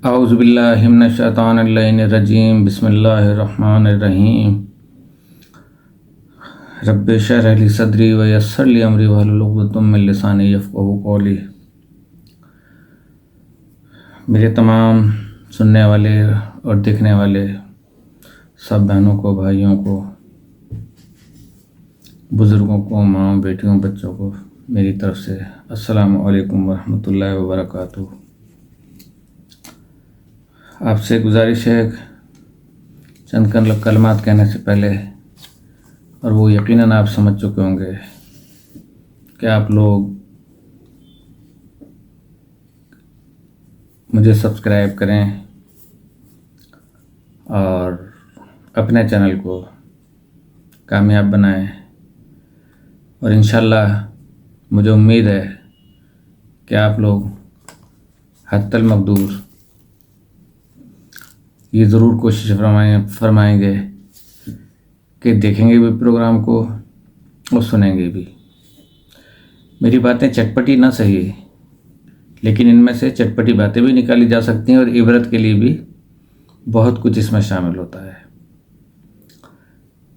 اعوذ باللہ من الشیطان اللعین الرجیم بسم اللہ الرحمن الرحیم رب اشرح لی صدری ویسر لی امری واحلل عقدۃ من لسانی یفقہوا قولی۔ میرے تمام سننے والے اور دیکھنے والے سب بہنوں کو، بھائیوں کو، بزرگوں کو، ماں، بیٹیوں، بچوں کو میری طرف سے السلام علیکم ورحمۃ اللہ وبرکاتہ۔ آپ سے گزارش ہے چند کلمات کہنے سے پہلے، اور وہ یقیناً آپ سمجھ چکے ہوں گے کہ آپ لوگ مجھے سبسکرائب کریں اور اپنے چینل کو کامیاب بنائیں، اور انشاءاللہ مجھے امید ہے کہ آپ لوگ حتی المقدور یہ ضرور کوشش فرمائیں گے کہ دیکھیں گے بھی پروگرام کو اور سنیں گے بھی۔ میری باتیں چٹپٹی نہ صحیح، لیکن ان میں سے چٹپٹی باتیں بھی نکالی جا سکتی ہیں اور عبرت کے لیے بھی بہت کچھ اس میں شامل ہوتا ہے۔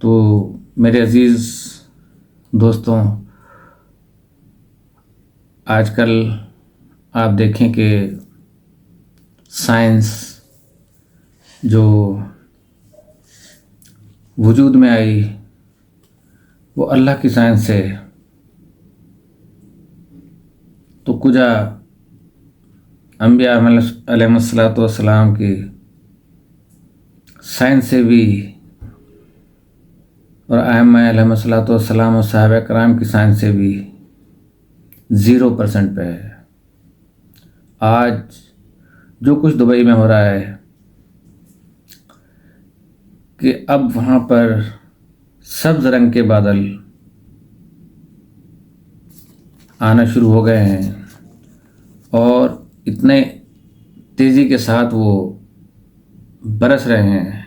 تو میرے عزیز دوستوں، آج کل آپ دیکھیں کہ سائنس جو وجود میں آئی وہ اللہ کی سائنس ہے، تو کجا انبیاء علیہ الصلوۃ والسلام کی سائنس سے بھی اور ائمہ علیہ الصلوۃ والسلام اور صحابہ کرام کی سائنس سے بھی 0% پہ ہے۔ آج جو کچھ دبئی میں ہو رہا ہے کہ اب وہاں پر سبز رنگ کے بادل آنا شروع ہو گئے ہیں اور اتنے تیزی کے ساتھ وہ برس رہے ہیں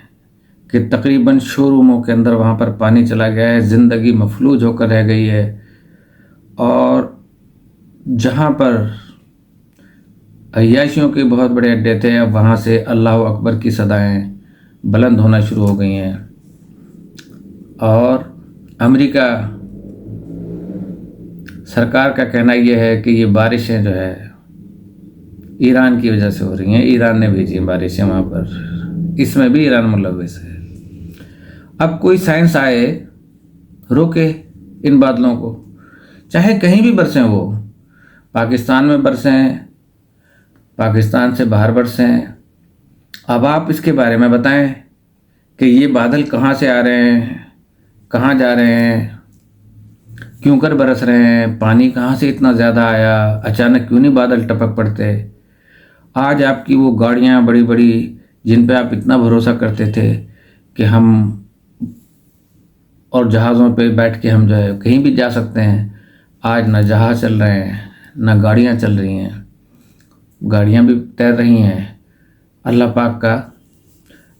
کہ تقریباً شو روموں کے اندر وہاں پر پانی چلا گیا ہے، زندگی مفلوج ہو کر رہ گئی ہے، اور جہاں پر عیاشیوں کے بہت بڑے اڈے تھے اب وہاں سے اللہ اکبر کی صدائیں بلند ہونا شروع ہو گئی ہیں۔ اور امریکہ سرکار کا کہنا یہ ہے کہ یہ بارشیں جو ہے ایران کی وجہ سے ہو رہی ہیں، ایران نے بھیجی ہیں بارشیں وہاں پر، اس میں بھی ایران ملوث ہے۔ اب کوئی سائنس آئے روکے ان بادلوں کو، چاہے کہیں بھی برسیں، وہ پاکستان میں برسیں، پاکستان سے باہر برسیں۔ اب آپ اس کے بارے میں بتائیں کہ یہ بادل کہاں سے آ رہے ہیں، کہاں جا رہے ہیں، کیوں کر برس رہے ہیں، پانی کہاں سے اتنا زیادہ آیا، اچانک کیوں نہیں بادل ٹپک پڑتے۔ آج آپ کی وہ گاڑیاں بڑی بڑی جن پہ آپ اتنا بھروسہ کرتے تھے کہ ہم اور جہازوں پہ بیٹھ کے ہم جو ہے کہیں بھی جا سکتے ہیں، آج نہ جہاز چل رہے ہیں نہ گاڑیاں چل رہی ہیں، گاڑیاں بھی تیر رہی ہیں۔ اللہ پاک کا،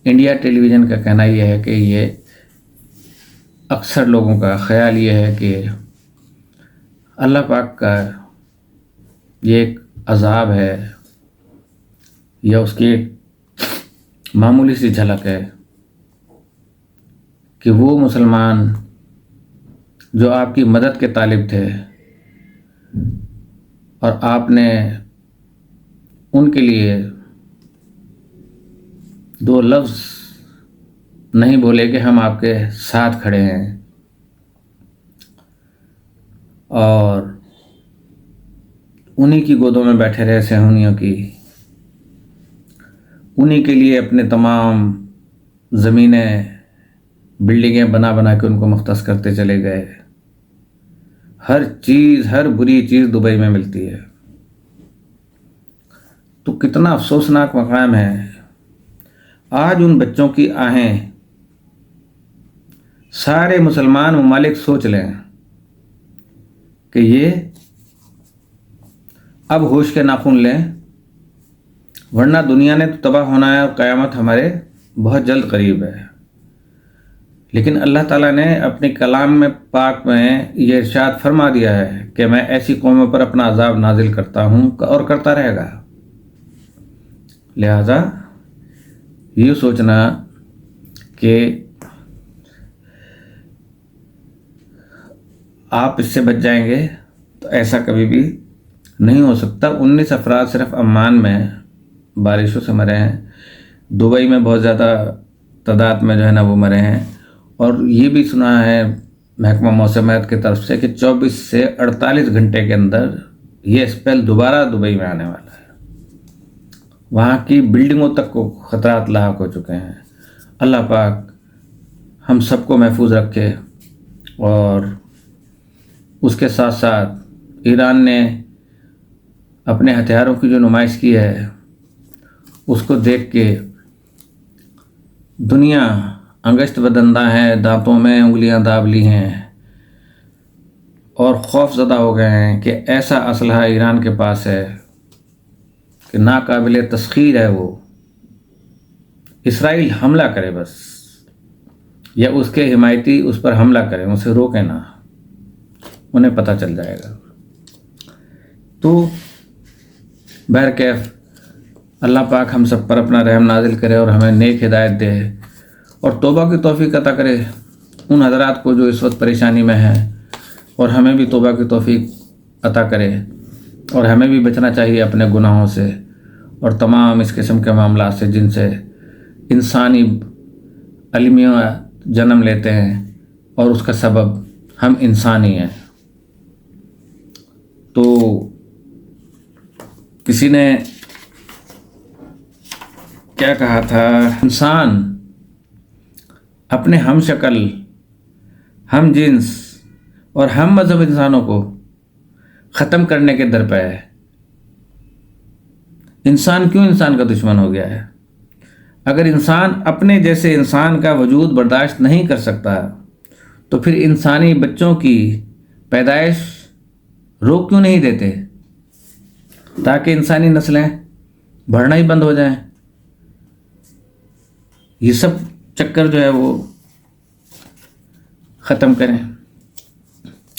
انڈیا ٹیلی ویژن کا کہنا یہ ہے کہ یہ اکثر لوگوں کا خیال یہ ہے کہ اللہ پاک کا یہ ایک عذاب ہے یا اس کی ایک معمولی سی جھلک ہے کہ وہ مسلمان جو آپ کی مدد کے طالب تھے اور آپ نے ان کے لیے دو لفظ نہیں بولے کہ ہم آپ کے ساتھ کھڑے ہیں، اور انہی کی گودوں میں بیٹھے رہے صہیونیوں کی، انہی کے لیے اپنے تمام زمینیں، بلڈنگیں بنا بنا کے ان کو مختص کرتے چلے گئے۔ ہر چیز، ہر بری چیز دبئی میں ملتی ہے، تو کتنا افسوسناک مقام ہے۔ آج ان بچوں کی آہیں سارے مسلمان ممالک سوچ لیں کہ یہ اب ہوش کے ناخن لیں، ورنہ دنیا نے تو تباہ ہونا ہے اور قیامت ہمارے بہت جلد قریب ہے۔ لیکن اللہ تعالیٰ نے اپنی کلام میں پاک میں یہ ارشاد فرما دیا ہے کہ میں ایسی قوموں پر اپنا عذاب نازل کرتا ہوں اور کرتا رہے گا۔ لہذا یہ سوچنا کہ آپ اس سے بچ جائیں گے تو ایسا کبھی بھی نہیں ہو سکتا۔ 19 افراد صرف عمان میں بارشوں سے مرے ہیں، دبئی میں بہت زیادہ تعداد میں جو ہے نا وہ مرے ہیں، اور یہ بھی سنا ہے محکمہ موسمیات کی طرف سے کہ 24 سے 48 گھنٹے کے اندر یہ اسپیل دوبارہ دبئی میں آنے والا ہے۔ وہاں کی بلڈنگوں تک کو خطرات لاحق ہو چکے ہیں۔ اللہ پاک ہم سب کو محفوظ رکھے، اور اس کے ساتھ ساتھ ایران نے اپنے ہتھیاروں کی جو نمائش کی ہے اس کو دیکھ کے دنیا انگشت بدندہ ہے، دانتوں میں انگلیاں داب لی ہیں اور خوف زدہ ہو گئے ہیں کہ ایسا اسلحہ ایران کے پاس ہے کہ ناقابل تسخیر ہے۔ وہ اسرائیل حملہ کرے بس، یا اس کے حمایتی اس پر حملہ کریں، اسے روکیں نہ، انہیں پتہ چل جائے گا۔ تو بہرکیف اللہ پاک ہم سب پر اپنا رحم نازل کرے اور ہمیں نیک ہدایت دے، اور توبہ کی توفیق عطا کرے ان حضرات کو جو اس وقت پریشانی میں ہیں، اور ہمیں بھی توبہ کی توفیق عطا کرے، اور ہمیں بھی بچنا چاہیے اپنے گناہوں سے اور تمام اس قسم کے معاملات سے جن سے انسانی المیہ جنم لیتے ہیں، اور اس کا سبب ہم انسانی ہیں۔ تو کسی نے کیا کہا تھا، انسان اپنے ہم شکل، ہم جنس اور ہم مذہب انسانوں کو ختم کرنے کے در پہ ہے۔ انسان کیوں انسان کا دشمن ہو گیا ہے؟ اگر انسان اپنے جیسے انسان کا وجود برداشت نہیں کر سکتا تو پھر انسانی بچوں کی پیدائش روک کیوں نہیں دیتے تاکہ انسانی نسلیں بڑھنا ہی بند ہو جائیں؟ یہ سب چکر جو ہے وہ ختم کریں۔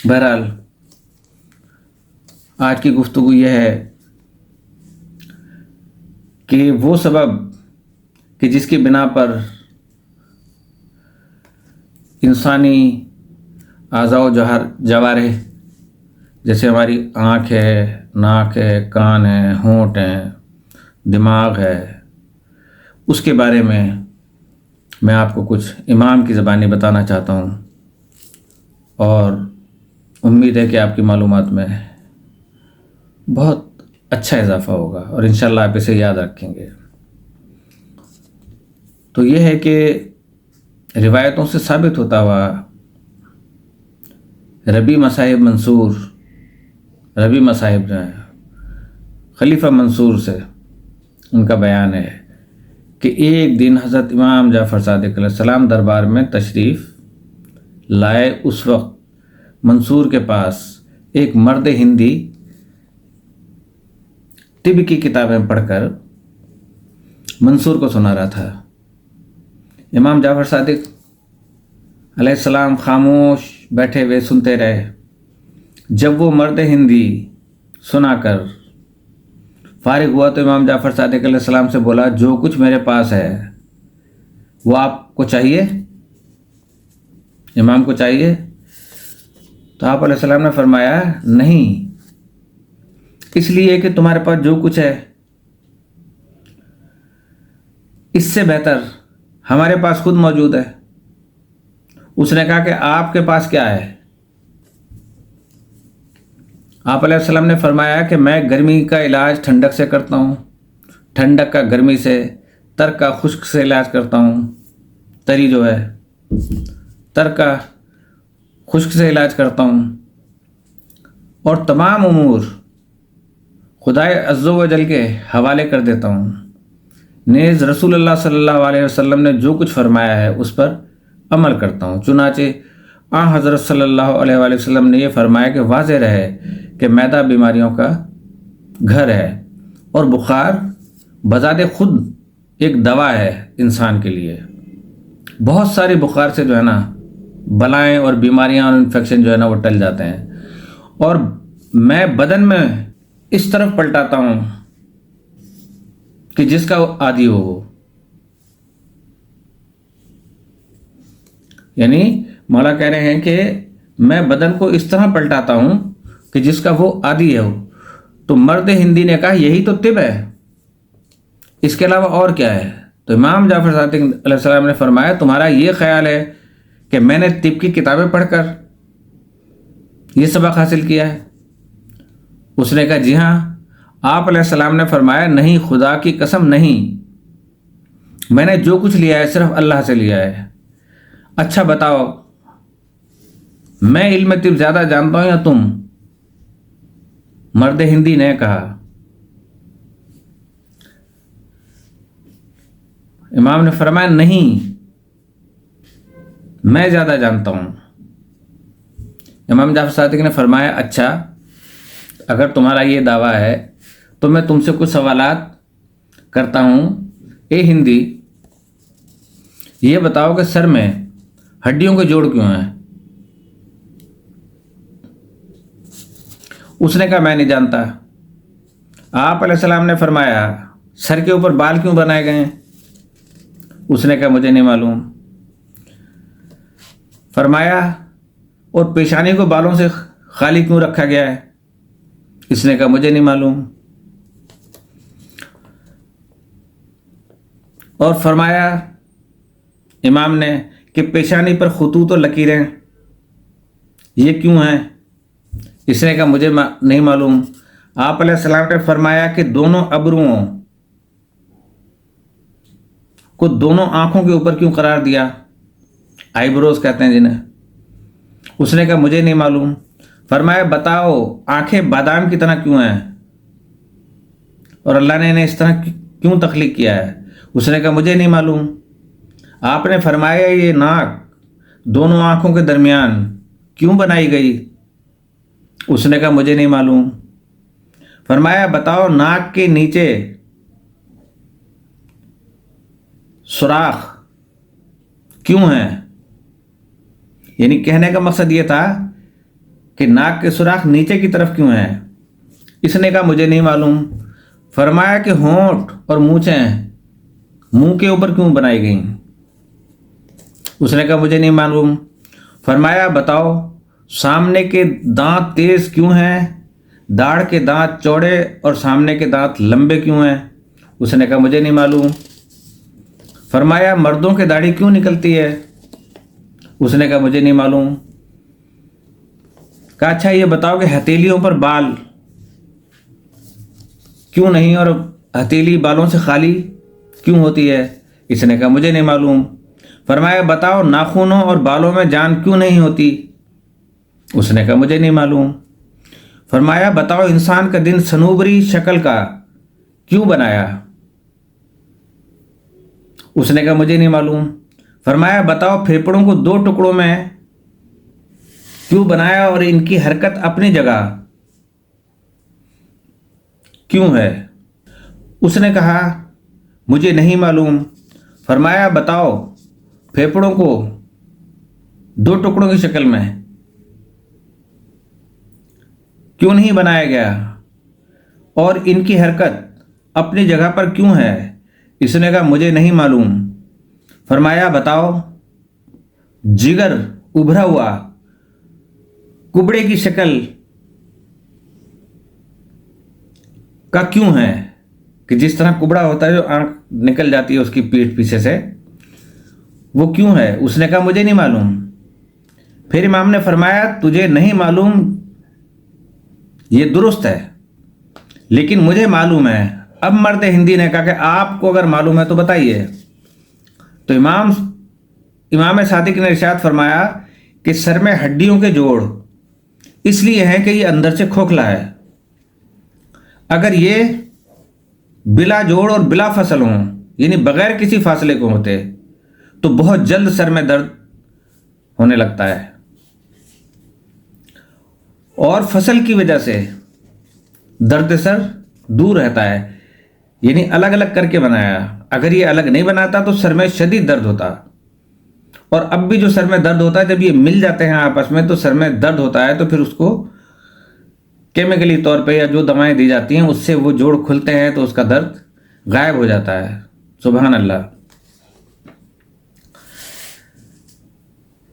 بہرحال آج کی گفتگو یہ ہے کہ وہ سبب کہ جس کی بنا پر انسانی اعضاء و جوارح جیسے ہماری آنکھ ہے، ناک ہے، کان ہے، ہونٹ ہیں، دماغ ہے، اس کے بارے میں آپ کو کچھ امام کی زبانی بتانا چاہتا ہوں، اور امید ہے کہ آپ کی معلومات میں بہت اچھا اضافہ ہوگا اور انشاءاللہ آپ اسے یاد رکھیں گے۔ تو یہ ہے کہ روایتوں سے ثابت ہوتا ہوا ربی مصاحب جو ہیں خلیفہ منصور سے ان کا بیان ہے کہ ایک دن حضرت امام جعفر صادق علیہ السلام دربار میں تشریف لائے۔ اس وقت منصور کے پاس ایک مرد ہندی طب کی کتابیں پڑھ کر منصور کو سنا رہا تھا۔ امام جعفر صادق علیہ السلام خاموش بیٹھے ہوئے سنتے رہے۔ جب وہ مرد ہندی سنا کر فارغ ہوا تو امام جعفر صادق علیہ السلام سے بولا، جو کچھ میرے پاس ہے وہ آپ کو چاہیے؟ امام کو چاہیے؟ تو آپ علیہ السلام نے فرمایا، نہیں، اس لیے کہ تمہارے پاس جو کچھ ہے اس سے بہتر ہمارے پاس خود موجود ہے۔ اس نے کہا کہ آپ کے پاس کیا ہے؟ آپ علیہ السلام نے فرمایا کہ میں گرمی کا علاج ٹھنڈک سے کرتا ہوں، ٹھنڈک کا گرمی سے، ترک کا خشک سے علاج کرتا ہوں، تری جو ہے ترک کا خشک سے علاج کرتا ہوں، اور تمام امور خدائے عز و جل کے حوالے کر دیتا ہوں۔ نیز رسول اللہ صلی اللہ علیہ وسلم نے جو کچھ فرمایا ہے اس پر عمل کرتا ہوں۔ چنانچہ حضرت صلی اللہ علیہ وآلہ وسلم نے یہ فرمایا کہ واضح رہے کہ معدہ بیماریوں کا گھر ہے، اور بخار بذات خود ایک دوا ہے انسان کے لیے۔ بہت ساری بخار سے جو ہے نا بلائیں اور بیماریاں اور انفیکشن جو ہے نا وہ ٹل جاتے ہیں، اور میں بدن میں اس طرف پلٹاتا ہوں کہ جس کا عادی ہو وہ. یعنی مولا کہہ رہے ہیں کہ میں بدن کو اس طرح پلٹاتا ہوں کہ جس کا وہ عادی ہے. تو مرد ہندی نے کہا یہی تو طب ہے، اس کے علاوہ اور کیا ہے؟ تو امام جعفر صادق علیہ السلام نے فرمایا تمہارا یہ خیال ہے کہ میں نے طب کی کتابیں پڑھ کر یہ سبق حاصل کیا ہے؟ اس نے کہا جی ہاں. آپ علیہ السلام نے فرمایا نہیں، خدا کی قسم نہیں، میں نے جو کچھ لیا ہے صرف اللہ سے لیا ہے. اچھا بتاؤ، میں علم طب زیادہ جانتا ہوں یا تم؟ مرد ہندی نے کہا. امام نے فرمایا نہیں، میں زیادہ جانتا ہوں. امام جعفر صادق نے فرمایا اچھا، اگر تمہارا یہ دعویٰ ہے تو میں تم سے کچھ سوالات کرتا ہوں. اے ہندی، یہ بتاؤ کہ سر میں ہڈیوں کے جوڑ کیوں ہیں؟ اس نے کہا میں نہیں جانتا. آپ علیہ السلام نے فرمایا سر کے اوپر بال کیوں بنائے گئے ہیں؟ اس نے کہا مجھے نہیں معلوم. فرمایا اور پیشانی کو بالوں سے خالی کیوں رکھا گیا ہے؟ اس نے کہا مجھے نہیں معلوم. اور فرمایا امام نے کہ پیشانی پر خطوط و لکیریں یہ کیوں ہیں؟ اس نے کہا مجھے نہیں معلوم. آپ علیہ السلام نے فرمایا کہ دونوں ابروؤں کو دونوں آنکھوں کے اوپر کیوں قرار دیا؟ آئی بروز کہتے ہیں جنہیں. اس نے کہا مجھے نہیں معلوم. فرمایا بتاؤ آنکھیں بادام کی طرح کیوں ہیں اور اللہ نے انہیں اس طرح کیوں تخلیق کیا ہے؟ اس نے کہا مجھے نہیں معلوم. آپ نے فرمایا یہ ناک دونوں آنکھوں کے درمیان کیوں بنائی گئی؟ اس نے کہا مجھے نہیں معلوم. فرمایا بتاؤ ناک کے نیچے سوراخ کیوں ہیں؟ یعنی کہنے کا مقصد یہ تھا کہ ناک کے سوراخ نیچے کی طرف کیوں ہیں؟ اس نے کہا مجھے نہیں معلوم. فرمایا کہ ہونٹ اور مونچھیں منہ کے اوپر کیوں بنائی گئیں؟ اس نے کہا مجھے نہیں معلوم. فرمایا بتاؤ سامنے کے دانت تیز کیوں ہیں، داڑھ کے دانت چوڑے اور سامنے کے دانت لمبے کیوں ہیں؟ اس نے کہا مجھے نہیں معلوم. فرمایا مردوں کے داڑھی کیوں نکلتی ہے؟ اس نے کہا مجھے نہیں معلوم. کہا اچھا یہ بتاؤ کہ ہتھیلیوں پر بال کیوں نہیں اور ہتھیلی بالوں سے خالی کیوں ہوتی ہے؟ اس نے کہا مجھے نہیں معلوم. فرمایا بتاؤ ناخنوں اور بالوں میں جان کیوں نہیں ہوتی؟ اس نے کہا مجھے نہیں معلوم. فرمایا بتاؤ انسان کا دن صنوبری شکل کا کیوں بنایا؟ اس نے کہا مجھے نہیں معلوم. فرمایا بتاؤ پھیپھڑوں کو دو ٹکڑوں میں کیوں بنایا اور ان کی حرکت اپنی جگہ کیوں ہے؟ اس نے کہا مجھے نہیں معلوم. فرمایا بتاؤ پھیپھڑوں کو دو ٹکڑوں کی شکل میں کیوں نہیں بنایا گیا اور ان کی حرکت اپنی جگہ پر کیوں ہے؟ اس نے کہا مجھے نہیں معلوم. فرمایا بتاؤ جگر ابھرا ہوا کبڑے کی شکل کا کیوں ہے کہ جس طرح کبڑا ہوتا ہے جو آنکھ نکل جاتی ہے اس کی پیٹھ پیچھے سے، وہ کیوں ہے؟ اس نے کہا مجھے نہیں معلوم. پھر امام نے فرمایا تجھے نہیں معلوم یہ درست ہے لیکن مجھے معلوم ہے. اب مرد ہندی نے کہا کہ آپ کو اگر معلوم ہے تو بتائیے. تو امام صادق نے ارشاد فرمایا کہ سر میں ہڈیوں کے جوڑ اس لیے ہیں کہ یہ اندر سے کھوکھلا ہے. اگر یہ بلا جوڑ اور بلا فصل ہوں یعنی بغیر کسی فاصلے کو ہوتے تو بہت جلد سر میں درد ہونے لگتا ہے، اور فصل کی وجہ سے درد سر دور رہتا ہے. یعنی الگ الگ کر کے بنایا. اگر یہ الگ نہیں بناتا تو سر میں شدید درد ہوتا. اور اب بھی جو سر میں درد ہوتا ہے جب یہ مل جاتے ہیں آپس میں تو سر میں درد ہوتا ہے، تو پھر اس کو کیمیکلی طور پہ یا جو دوائیں دی جاتی ہیں اس سے وہ جوڑ کھلتے ہیں تو اس کا درد غائب ہو جاتا ہے. سبحان اللہ.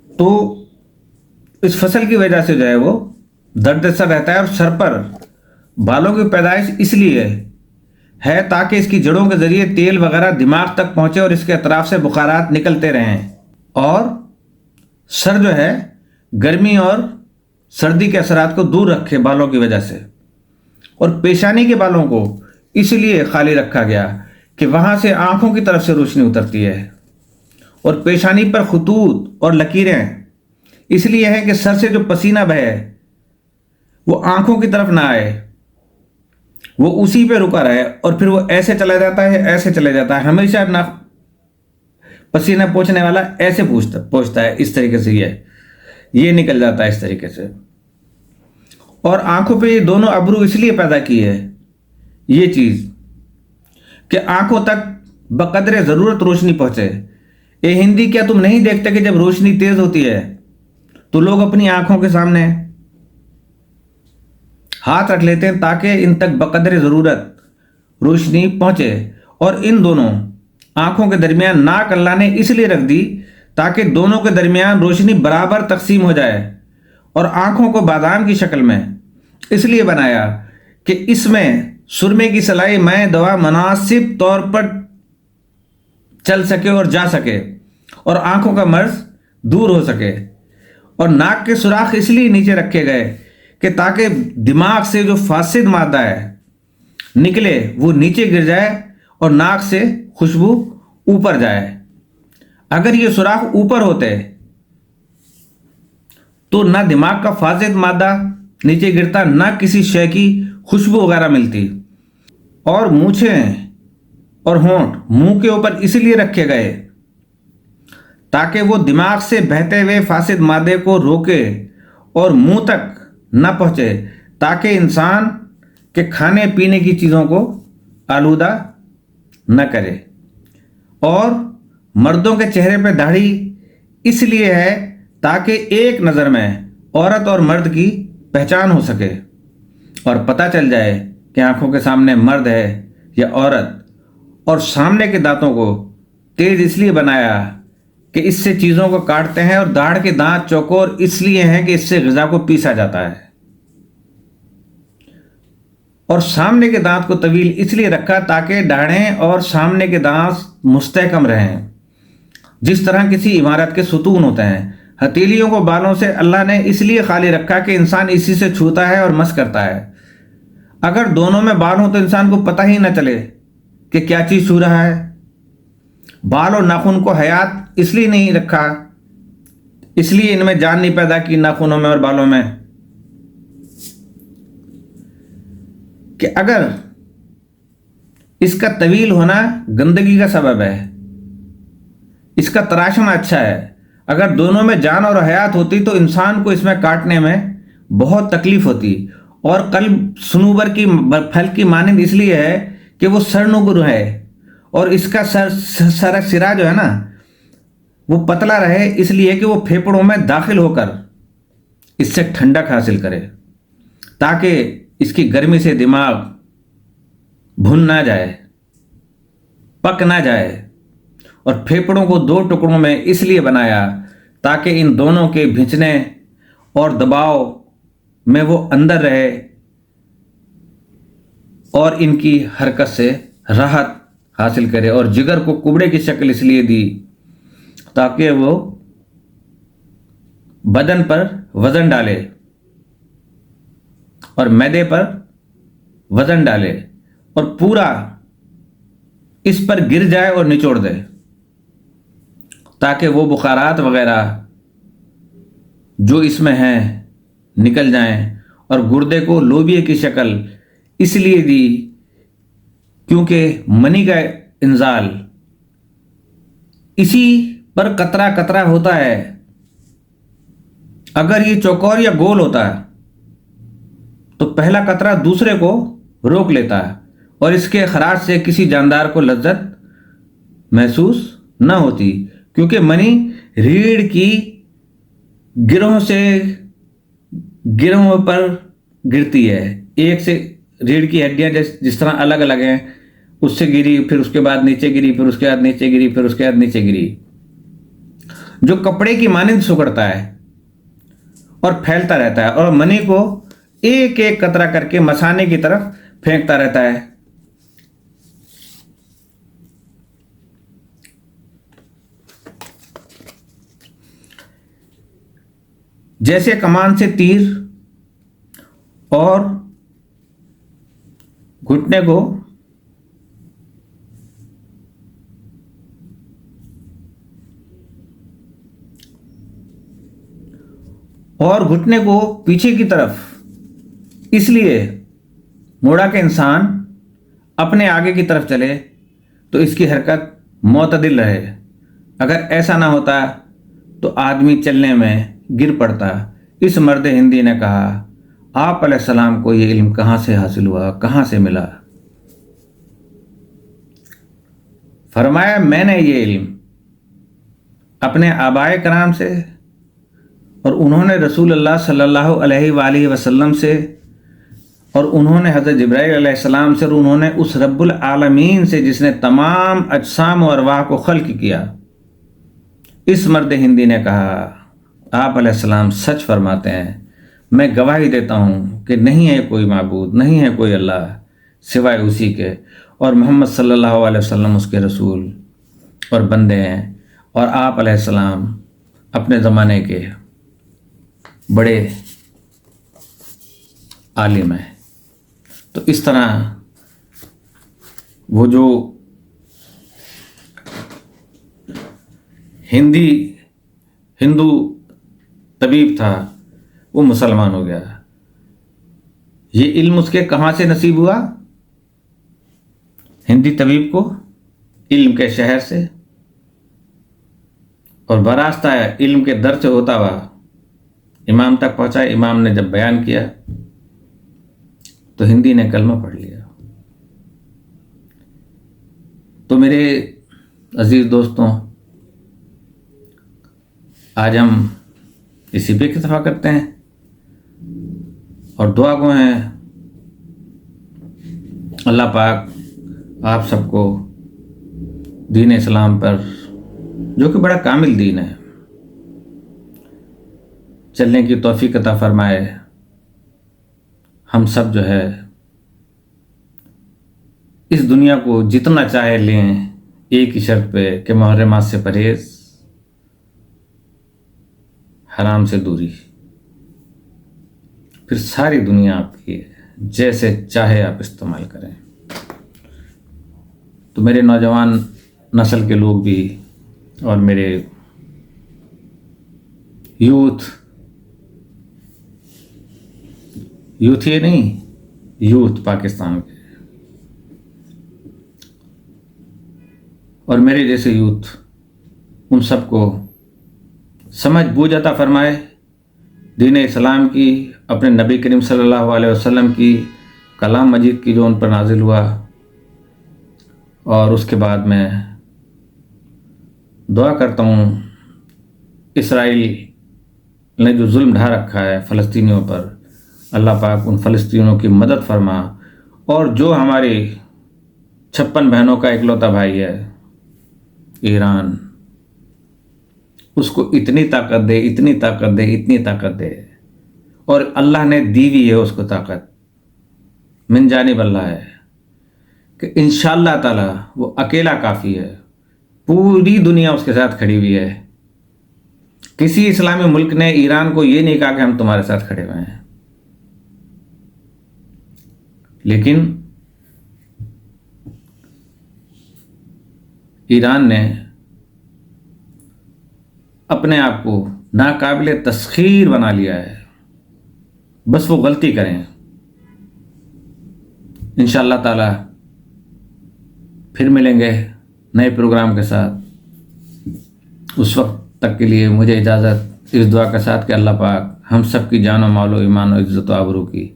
تو اس فصل کی وجہ سے جو ہے وہ درد سر رہتا ہے. اور سر پر بالوں کی پیدائش اس لیے ہے تاکہ اس کی جڑوں کے ذریعے تیل وغیرہ دماغ تک پہنچے اور اس کے اطراف سے بخارات نکلتے رہیں اور سر جو ہے گرمی اور سردی کے اثرات کو دور رکھے بالوں کی وجہ سے. اور پیشانی کے بالوں کو اس لیے خالی رکھا گیا کہ وہاں سے آنکھوں کی طرف سے روشنی اترتی ہے. اور پیشانی پر خطوط اور لکیریں اس لیے ہیں کہ سر سے جو پسینہ بہے وہ آنکھوں کی طرف نہ آئے, وہ اسی پہ رکا رہے اور پھر وہ ایسے چلا جاتا ہے, ایسے چلے جاتا ہے. ہمیشہ نہ پسینہ پوچھنے والا ایسے پوچھتا ہے, اس طریقے سے یہ نکل جاتا ہے اس طریقے سے. اور آنکھوں پہ یہ دونوں ابرو اس لیے پیدا کی ہے یہ چیز کہ آنکھوں تک بقدر ضرورت روشنی پہنچے. اے ہندی, کیا تم نہیں دیکھتے کہ جب روشنی تیز ہوتی ہے تو لوگ اپنی آنکھوں کے سامنے ہاتھ رکھ لیتے ہیں تاکہ ان تک بقدر ضرورت روشنی پہنچے. اور ان دونوں آنکھوں کے درمیان ناک اللہ نے اس لیے رکھ دی تاکہ دونوں کے درمیان روشنی برابر تقسیم ہو جائے. اور آنکھوں کو بادام کی شکل میں اس لیے بنایا کہ اس میں سرمے کی سلائی میں دوا مناسب طور پر چل سکے اور جا سکے اور آنکھوں کا مرض دور ہو سکے. اور ناک کے سوراخ اس لیے نیچے رکھے گئے کہ تاکہ دماغ سے جو فاسد مادہ ہے نکلے وہ نیچے گر جائے اور ناک سے خوشبو اوپر جائے. اگر یہ سوراخ اوپر ہوتے تو نہ دماغ کا فاسد مادہ نیچے گرتا, نہ کسی شے کی خوشبو وغیرہ ملتی. اور مونچھیں اور ہونٹ منہ کے اوپر اس لیے رکھے گئے تاکہ وہ دماغ سے بہتے ہوئے فاسد مادے کو روکے اور منہ تک نہ پہنچے, تاکہ انسان کے کھانے پینے کی چیزوں کو آلودہ نہ کرے. اور مردوں کے چہرے پہ داڑھی اس لیے ہے تاکہ ایک نظر میں عورت اور مرد کی پہچان ہو سکے اور پتہ چل جائے کہ آنکھوں کے سامنے مرد ہے یا عورت. اور سامنے کے دانتوں کو تیز اس لیے بنایا کہ اس سے چیزوں کو کاٹتے ہیں, اور داڑھ کے دانت چوکور اس لیے ہیں کہ اس سے غذا کو پیسا جاتا ہے. اور سامنے کے دانت کو طویل اس لیے رکھا تاکہ داڑھیں اور سامنے کے دانت مستحکم رہیں, جس طرح کسی عمارت کے ستون ہوتے ہیں. ہتھیلیوں کو بالوں سے اللہ نے اس لیے خالی رکھا کہ انسان اسی سے چھوتا ہے اور مس کرتا ہے. اگر دونوں میں بال ہوں تو انسان کو پتہ ہی نہ چلے کہ کیا چیز چھو رہا ہے. بال اور ناخن کو حیات اس لیے نہیں رکھا, اس لیے ان میں جان نہیں پیدا کی ناخنوں میں اور بالوں میں, کہ اگر اس کا طویل ہونا گندگی کا سبب ہے, اس کا تراشنا اچھا ہے. اگر دونوں میں جان اور حیات ہوتی تو انسان کو اس میں کاٹنے میں بہت تکلیف ہوتی. اور قلب صنوبر کی پھل کی مانند اس لیے ہے کہ وہ سرنگو ہے, اور اس کا سرا جو ہے نا وہ پتلا رہے, اس لیے کہ وہ پھیپڑوں میں داخل ہو کر اس سے ٹھنڈک حاصل کرے, تاکہ اس کی گرمی سے دماغ بھن نہ جائے, پک نہ جائے. اور پھیپڑوں کو 2 ٹکڑوں میں اس لیے بنایا تاکہ ان دونوں کے بھنچنے اور دباؤ میں وہ اندر رہے, اور ان کی حرکت سے راحت حاصل کرے. اور جگر کو کبڑے کی شکل اس لیے دی تاکہ وہ بدن پر وزن ڈالے اور معدے پر وزن ڈالے اور پورا اس پر گر جائے اور نچوڑ دے, تاکہ وہ بخارات وغیرہ جو اس میں ہیں نکل جائیں. اور گردے کو لوبیے کی شکل اس لیے دی کیونکہ منی کا انزال اسی پر قطرہ قطرہ ہوتا ہے. اگر یہ چوکور یا گول ہوتا تو پہلا قطرہ دوسرے کو روک لیتا اور اس کے اخراج سے کسی جاندار کو لذت محسوس نہ ہوتی, کیونکہ منی ریڑھ کی گرہوں سے گرہوں پر گرتی ہے. ایک سے ریڑھ کی ہڈیاں جس طرح الگ الگ ہیں اس سے گری، پھر اس کے بعد نیچے گری، پھر اس کے بعد نیچے گری، پھر اس کے بعد نیچے گری، جو کپڑے کی مانند سکڑتا ہے اور پھیلتا رہتا ہے اور منی کو ایک ایک قطرہ کر کے مسانے کی طرف پھینکتا رہتا ہے۔ جیسے کمان سے تیر اور گھٹنے کو پیچھے کی طرف اس لیے موڑا کہ انسان اپنے آگے کی طرف چلے تو اس کی حرکت معتدل رہے۔ اگر ایسا نہ ہوتا تو آدمی چلنے میں گر پڑتا۔ اس مرد ہندی نے کہا، آپ علیہ السلام کو یہ علم کہاں سے حاصل ہوا، کہاں سے ملا؟ فرمایا، میں نے یہ علم اپنے آبائے کرام سے، اور انہوں نے رسول اللہ صلی اللہ علیہ وآلہ وسلم سے، اور انہوں نے حضرت جبرائیل علیہ السلام سے، اور انہوں نے اس رب العالمین سے جس نے تمام اجسام و ارواح کو خلق کیا۔ اس مرد ہندی نے کہا، آپ علیہ السلام سچ فرماتے ہیں، میں گواہی دیتا ہوں کہ نہیں ہے کوئی معبود، نہیں ہے کوئی اللہ سوائے اسی کے، اور محمد صلی اللہ علیہ وسلم اس کے رسول اور بندے ہیں، اور آپ علیہ السلام اپنے زمانے کے بڑے عالم ہیں۔ تو اس طرح وہ جو ہندو طبیب تھا وہ مسلمان ہو گیا۔ یہ علم اس کے کہاں سے نصیب ہوا؟ ہندی طبیب کو علم کے شہر سے، اور براستہ علم کے در سے ہوتا ہوا امام تک پہنچا۔ امام نے جب بیان کیا تو ہندی نے کلمہ پڑھ لیا۔ تو میرے عزیز دوستوں، آج ہم اسی پہ اکتفا کرتے ہیں اور دعا گو ہیں اللہ پاک آپ سب کو دین اسلام پر، جو کہ بڑا کامل دین ہے، چلنے کی توفیق عطا فرمائے۔ ہم سب جو ہے اس دنیا کو جتنا چاہے لیں، ایک ہی شرط پہ کہ محرمات سے پرہیز، حرام سے دوری، پھر ساری دنیا آپ کی ہے، جیسے چاہے آپ استعمال کریں۔ تو میرے نوجوان نسل کے لوگ بھی اور میرے یوتھ یہ نہیں، یوتھ پاکستان کے اور میرے جیسے یوتھ، ان سب کو سمجھ بوجھ عطا فرمائے دین اسلام کی، اپنے نبی کریم صلی اللہ علیہ وسلم کی، کلام مجید کی جو ان پر نازل ہوا۔ اور اس کے بعد میں دعا کرتا ہوں، اسرائیل نے جو ظلم ڈھا رکھا ہے فلسطینیوں پر، اللہ پاک ان فلسطینیوں کی مدد فرما، اور جو ہماری 56 بہنوں کا اکلوتا بھائی ہے ایران، اس کو اتنی طاقت دے، اتنی طاقت دے، اتنی طاقت دے، اور اللہ نے دی ہوئی ہے اس کو طاقت، من جانب اللہ ہے، کہ انشاءاللہ تعالی وہ اکیلا کافی ہے، پوری دنیا اس کے ساتھ کھڑی ہوئی ہے۔ کسی اسلامی ملک نے ایران کو یہ نہیں کہا کہ ہم تمہارے ساتھ کھڑے ہوئے ہیں، لیکن ایران نے اپنے آپ کو ناقابل تسخیر بنا لیا ہے۔ بس وہ غلطی کریں، انشاءاللہ تعالی پھر ملیں گے نئے پروگرام کے ساتھ۔ اس وقت تک کے لیے مجھے اجازت، اس دعا کے ساتھ کہ اللہ پاک ہم سب کی جان و مال و ایمان و عزت و آبرو کی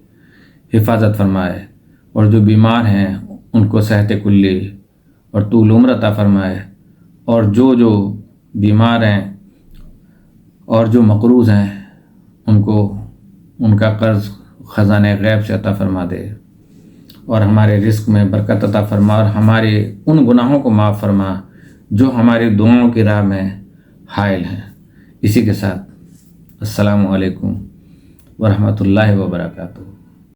حفاظت فرمائے، اور جو بیمار ہیں ان کو صحت کلی اور طول عمر عطا فرمائے، اور جو بیمار ہیں اور جو مقروض ہیں ان کو ان کا قرض خزانہ غیب سے عطا فرما دے۔ اور ہمارے رزق میں برکت عطا فرما اور ہمارے ان گناہوں کو معاف فرما جو ہماری دعاؤں کی راہ میں حائل ہیں۔ اسی کے ساتھ السلام علیکم ورحمۃ اللہ وبرکاتہ۔